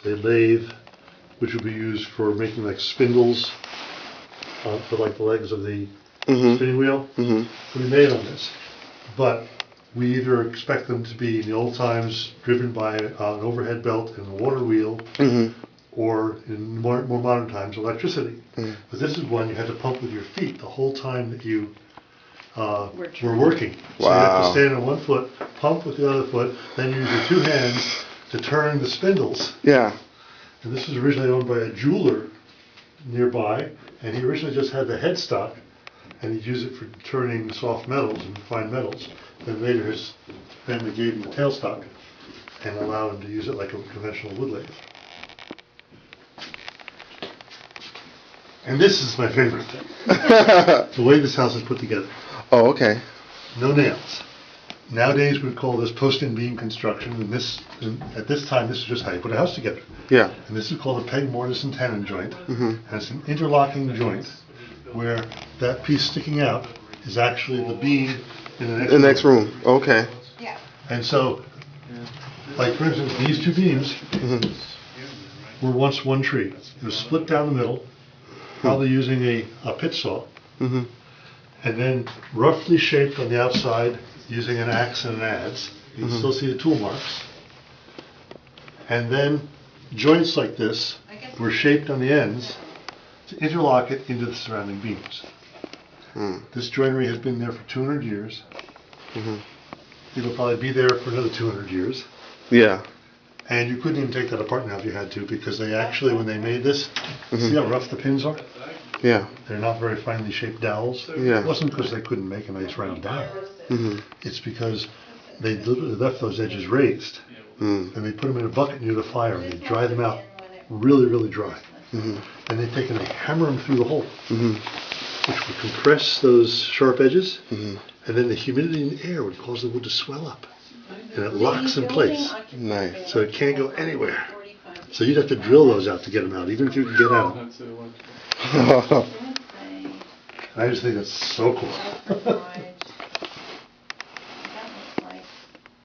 a lathe, which would be used for making like spindles for like the legs of the spinning wheel. To be made on this, but we either expect them to be in the old times driven by an overhead belt and a water wheel, or in more modern times electricity. But this is one you had to pump with your feet the whole time that you were working. So you have to stand on one foot, pump with the other foot, then use your two hands to turn the spindles. Yeah. And this was originally owned by a jeweler nearby, and he originally just had the headstock, and he'd use it for turning soft metals and fine metals. Then later his family gave him the tailstock and allowed him to use it like a conventional wood lathe. And this is my favorite thing. The way this house is put together. Oh, okay. No nails. Nowadays we'd call this post-in beam construction, and at this time this is just how you put a house together. Yeah. And this is called a peg, mortise, and tenon joint. And it's an interlocking joint where that piece sticking out is actually the beam in the next room. Okay. Yeah. And so, like for instance, these two beams were once one tree. It was split down the middle, probably using a pit saw, and then roughly shaped on the outside using an axe and an adze. You can still see the tool marks. And then joints like this were shaped on the ends to interlock it into the surrounding beams. This joinery has been there for 200 years. It'll probably be there for another 200 years. Yeah. And you couldn't even take that apart now if you had to, because they actually, when they made this, see how rough the pins are? Yeah. They're not very finely shaped dowels. Yeah. It wasn't because they couldn't make a nice round dowel. It's because they literally left those edges raised. And they put them in a bucket near the fire, and they dry them out really, really dry. And they've taken and hammer them through the hole, which would compress those sharp edges, and then the humidity in the air would cause the wood to swell up, and it locks in place. Nice. So it can't go anywhere. So you'd have to drill those out to get them out, even if you could get out. I just think that's so cool.